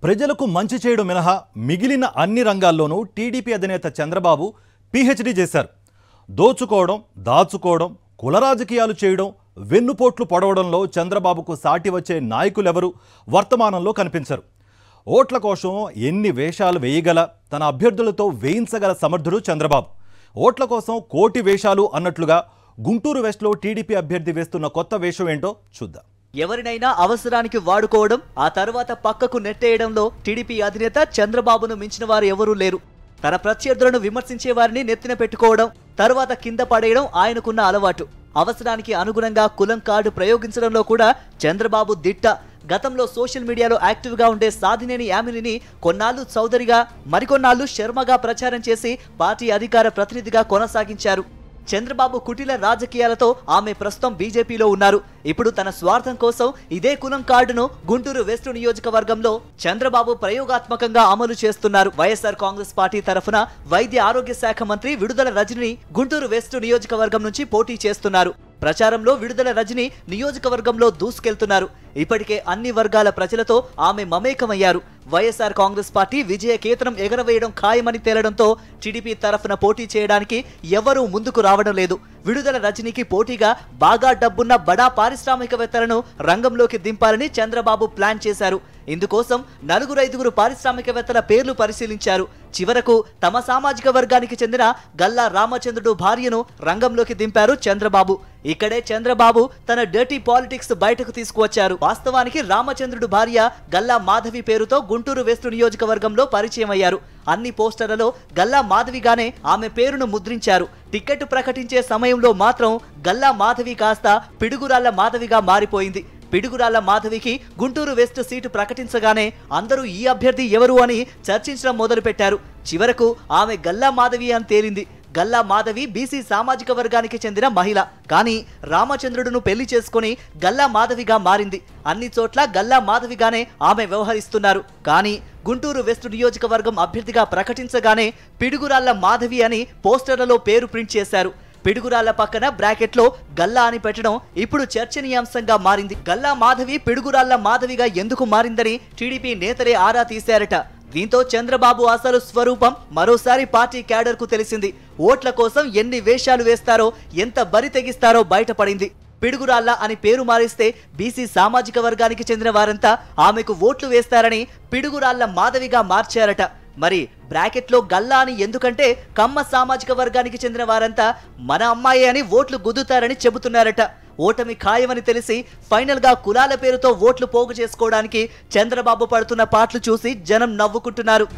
ప్రజలకు మంచి చేయడం మినహా మిగిలిన అన్ని రంగాల్లోనూ టీడీపీ అధినేత చంద్రబాబు పీహెచ్డీ చేశారు. దోచుకోవడం, దాచుకోవడం, కుల రాజకీయాలు చేయడం, వెన్నుపోట్లు పొడవడంలో చంద్రబాబుకు సాటి వచ్చే నాయకులెవరూ వర్తమానంలో కనిపించరు. ఓట్ల కోసం ఎన్ని వేషాలు వేయగల, తన అభ్యర్థులతో వేయించగల సమర్థుడు చంద్రబాబు. ఓట్ల కోసం కోటి వేషాలు అన్నట్లుగా గుంటూరు వెస్ట్లో టీడీపీ అభ్యర్థి వేస్తున్న కొత్త వేషం ఏంటో చూద్దాం. ఎవరినైనా అవసరానికి వాడుకోవడం, ఆ తర్వాత పక్కకు నెట్టేయడంలో టీడీపీ అధినేత చంద్రబాబును మించిన వారు ఎవరూ లేరు. తన ప్రత్యర్థులను విమర్శించే వారిని నెత్తిన పెట్టుకోవడం, తర్వాత కింద పడేయడం ఆయనకున్న అలవాటు. అవసరానికి అనుగుణంగా కులం కార్డు ప్రయోగించడంలో కూడా చంద్రబాబు దిట్ట. గతంలో సోషల్ మీడియాలో యాక్టివ్గా ఉండే సాధినేని యామినిని కొన్నాళ్లు చౌదరిగా, మరికొన్నాళ్లు శర్మగా ప్రచారం చేసి పార్టీ అధికార ప్రతినిధిగా కొనసాగించారు. చంద్రబాబు కుటిల రాజకీయాలతో ఆమె ప్రస్తుతం బీజేపీలో ఉన్నారు. ఇప్పుడు తన స్వార్థం కోసం ఇదే కులం కార్డును గుంటూరు వెస్ట్ నియోజకవర్గంలో చంద్రబాబు ప్రయోగాత్మకంగా అమలు చేస్తున్నారు. వైఎస్ఆర్ కాంగ్రెస్ పార్టీ తరఫున వైద్య ఆరోగ్య శాఖ మంత్రి విడుదల రజని గుంటూరు వెస్ట్ నియోజకవర్గం నుంచి పోటీ చేస్తున్నారు. ప్రచారంలో విడుదల రజని నియోజకవర్గంలో దూసుకెళ్తున్నారు. ఇప్పటికే అన్ని వర్గాల ప్రజలతో ఆమె మమేకమయ్యారు. వైఎస్ఆర్ కాంగ్రెస్ పార్టీ విజయ కేతనం ఎగరవేయడం ఖాయమని తేలడంతో టీడీపీ తరఫున పోటీ చేయడానికి ఎవరూ ముందుకు రావడం లేదు. విడుదల రజనీకి పోటీగా బాగా డబ్బున్న బడా పారిశ్రామికవేత్తలను రంగంలోకి దింపాలని చంద్రబాబు ప్లాన్ చేశారు. ఇందుకోసం 4-5 పారిశ్రామికవేత్తల పేర్లు పరిశీలించారు. చివరకు తమ సామాజిక వర్గానికి చెందిన గల్లా రామచంద్రుడు భార్యను రంగంలోకి దింపారు చంద్రబాబు. ఇక్కడే చంద్రబాబు తన డర్టీ పాలిటిక్స్ బయటకు తీసుకువచ్చారు. వాస్తవానికి రామచంద్రుడు భార్య గల్లా మాధవి పేరుతో గుంటూరు వెస్ట్ నియోజకవర్గంలో పరిచయం అయ్యారు. అన్ని పోస్టర్లలో గల్లా మాధవిగానే ఆమె పేరును ముద్రించారు. టికెట్ ప్రకటించే సమయంలో మాత్రం గల్లా మాధవి కాస్త పిడుగురాళ్ల మాధవిగా మారిపోయింది. పిడుగురాళ్ల మాధవికి గుంటూరు వెస్ట్ సీటు ప్రకటించగానే అందరూ ఈ అభ్యర్థి ఎవరు అని చర్చించడం మొదలుపెట్టారు. చివరకు ఆమె గల్లా మాధవి అని తేలింది. గల్లా మాధవి బీసీ సామాజిక వర్గానికి చెందిన మహిళ. కానీ రామచంద్రుడును పెళ్లి చేసుకుని గల్లా మాధవిగా మారింది. అన్ని చోట్ల గల్లా మాధవిగానే ఆమె వ్యవహరిస్తున్నారు. కానీ గుంటూరు వెస్ట్ నియోజకవర్గం అభ్యర్థిగా ప్రకటించగానే పిడుగురాళ్ల మాధవి అని పోస్టర్లలో పేరు ప్రింట్ చేశారు. పిడుగురాళ్ల పక్కన బ్రాకెట్లో గల్లా అని పెట్టడం ఇప్పుడు చర్చనీయాంశంగా మారింది. గల్లా మాధవి పిడుగురాళ్ల మాధవిగా ఎందుకు మారిందని టీడీపీ నేతలే ఆరా తీశారట. దీంతో చంద్రబాబు అసలు స్వరూపం మరోసారి పార్టీ క్యాడర్కు తెలిసింది. ఓట్ల కోసం ఎన్ని వేషాలు వేస్తారో, ఎంత బరి తెగిస్తారో బయటపడింది. పిడుగురాళ్ల అని పేరు మారిస్తే బీసీ సామాజిక వర్గానికి చెందిన వారంతా ఆమెకు ఓట్లు వేస్తారని పిడుగురాళ్ల మాధవిగా మార్చారట. మరి బ్రాకెట్లో గల్లా అని ఎందుకంటే కమ్మ సామాజిక వర్గానికి చెందిన వారంతా మన అమ్మాయి అని ఓట్లు గుద్దుతారని చెబుతున్నారట. ఓటమి ఖాయమని తెలిసి ఫైనల్ గా కులాల పేరుతో ఓట్లు పోగు చేసుకోవడానికి చంద్రబాబు పడుతున్న పాటలు చూసి జనం నవ్వుకుంటున్నారు.